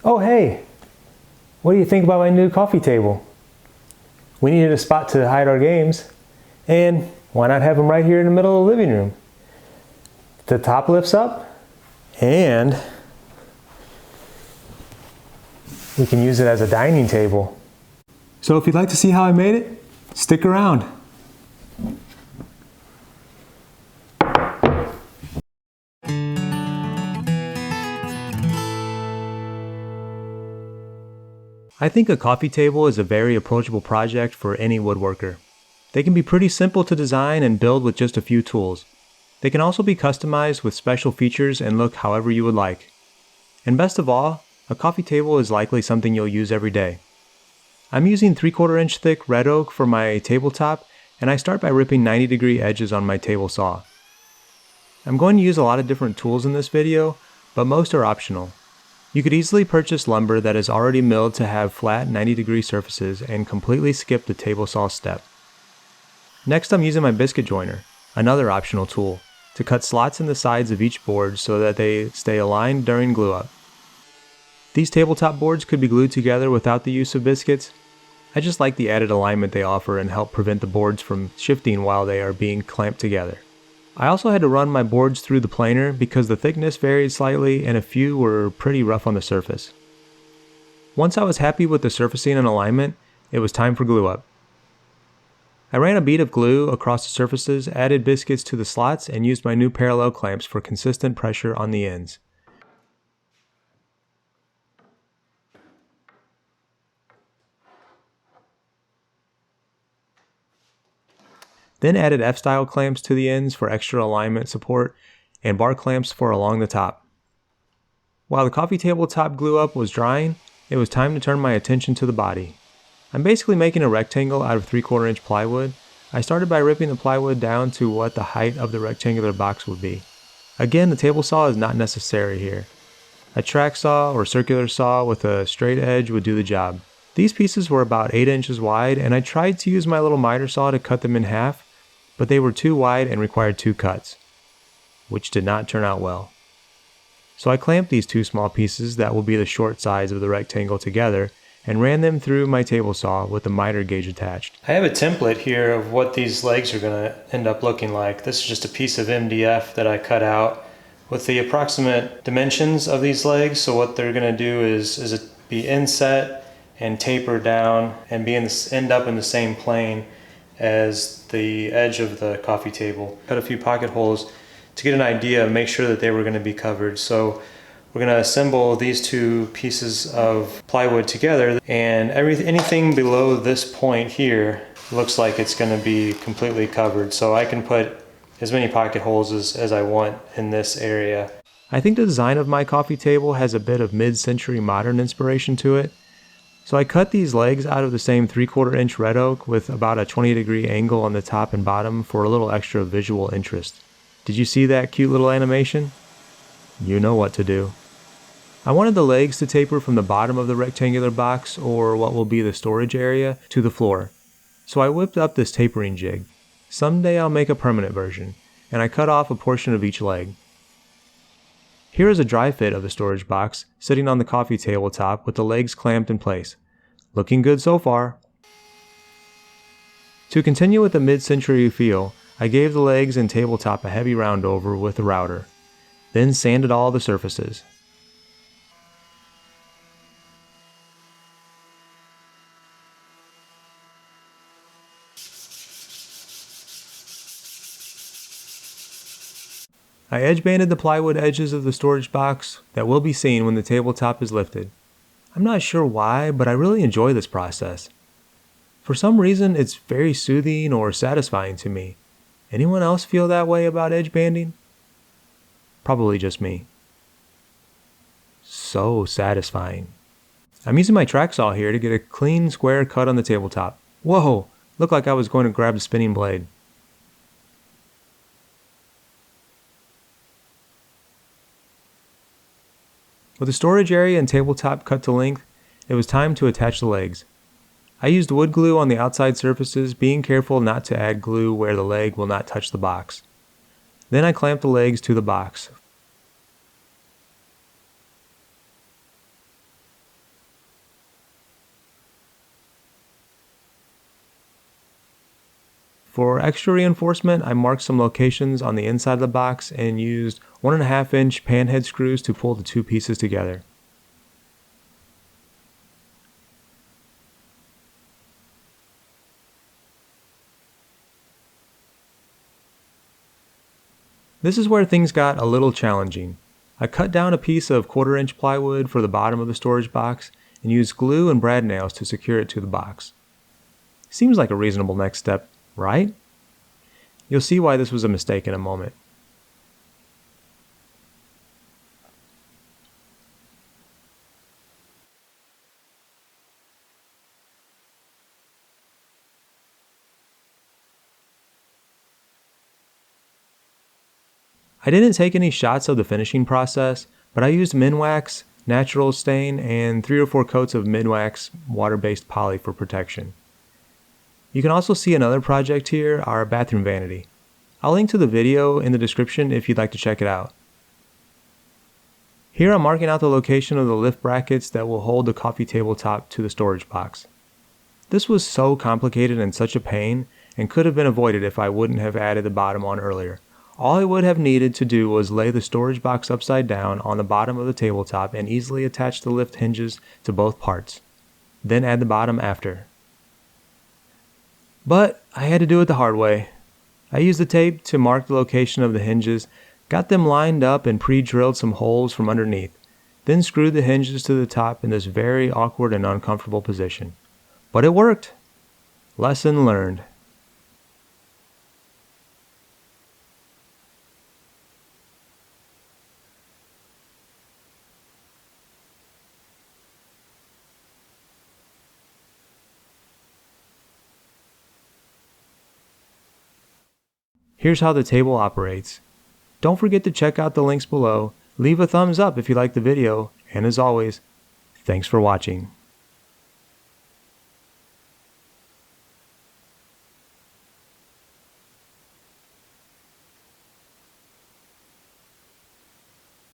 Oh hey, what do you think about my new coffee table? We needed a spot to hide our games, and why not have them right here in the middle of the living room? The top lifts up, and we can use it as a dining table. So if you'd like to see how I made it, stick around. I think a coffee table is a very approachable project for any woodworker. They can be pretty simple to design and build with just a few tools. They can also be customized with special features and look however you would like. And best of all, a coffee table is likely something you'll use every day. I'm using 3/4 inch thick red oak for my tabletop, and I start by ripping 90-degree edges on my table saw. I'm going to use a lot of different tools in this video, but most are optional. You could easily purchase lumber that is already milled to have flat 90-degree surfaces and completely skip the table saw step. Next, I'm using my biscuit joiner, another optional tool, to cut slots in the sides of each board so that they stay aligned during glue up. These tabletop boards could be glued together without the use of biscuits. I just like the added alignment they offer and help prevent the boards from shifting while they are being clamped together. I also had to run my boards through the planer because the thickness varied slightly and a few were pretty rough on the surface. Once I was happy with the surfacing and alignment, it was time for glue up. I ran a bead of glue across the surfaces, added biscuits to the slots, and used my new parallel clamps for consistent pressure on the ends. Then added F-style clamps to the ends for extra alignment support and bar clamps for along the top. While the coffee table top glue up was drying, it was time to turn my attention to the body. I'm basically making a rectangle out of 3/4 inch plywood. I started by ripping the plywood down to what the height of the rectangular box would be. Again, the table saw is not necessary here. A track saw or circular saw with a straight edge would do the job. These pieces were about 8 inches wide, and I tried to use my little miter saw to cut them in half, but they were too wide and required 2 cuts, which did not turn out well. So I clamped these 2 small pieces that will be the short sides of the rectangle together and ran them through my table saw with the miter gauge attached. I have a template here of what these legs are going to end up looking like. This is just a piece of MDF that I cut out with the approximate dimensions of these legs. So what they're going to do is be inset and taper down and end up in the same plane as the edge of the coffee table. Cut a few pocket holes to get an idea, make sure that they were going to be covered. So we're going to assemble these 2 pieces of plywood together, and anything below this point here looks like it's going to be completely covered. So I can put as many pocket holes as I want in this area. I think the design of my coffee table has a bit of mid-century modern inspiration to it. So I cut these legs out of the same 3/4 inch red oak with about a 20-degree angle on the top and bottom for a little extra visual interest. Did you see that cute little animation? You know what to do. I wanted the legs to taper from the bottom of the rectangular box, or what will be the storage area, to the floor. So I whipped up this tapering jig. Someday I'll make a permanent version, and I cut off a portion of each leg. Here is a dry fit of the storage box, sitting on the coffee table top with the legs clamped in place. Looking good so far. To continue with the mid-century feel, I gave the legs and tabletop a heavy round over with a router, then sanded all the surfaces. I edge banded the plywood edges of the storage box that will be seen when the tabletop is lifted. I'm not sure why, but I really enjoy this process. For some reason, it's very soothing or satisfying to me. Anyone else feel that way about edge banding? Probably just me. So satisfying. I'm using my track saw here to get a clean square cut on the tabletop. Whoa! Looked like I was going to grab the spinning blade. With the storage area and tabletop cut to length, it was time to attach the legs. I used wood glue on the outside surfaces, being careful not to add glue where the leg will not touch the box. Then I clamped the legs to the box. For extra reinforcement, I marked some locations on the inside of the box and used 1.5-inch panhead screws to pull the two pieces together. This is where things got a little challenging. I cut down a piece of 1/4-inch plywood for the bottom of the storage box and used glue and brad nails to secure it to the box. Seems like a reasonable next step, right? You'll see why this was a mistake in a moment. I didn't take any shots of the finishing process, but I used Minwax, natural stain, and 3 or 4 coats of Minwax water-based poly for protection. You can also see another project here, our bathroom vanity. I'll link to the video in the description if you'd like to check it out. Here I'm marking out the location of the lift brackets that will hold the coffee table top to the storage box. This was so complicated and such a pain, and could have been avoided if I wouldn't have added the bottom on earlier. All I would have needed to do was lay the storage box upside down on the bottom of the tabletop and easily attach the lift hinges to both parts. Then add the bottom after. But I had to do it the hard way. I used the tape to mark the location of the hinges, got them lined up and pre-drilled some holes from underneath, then screwed the hinges to the top in this very awkward and uncomfortable position. But it worked! Lesson learned. Here's how the table operates. Don't forget to check out the links below, leave a thumbs up if you liked the video, and as always, thanks for watching.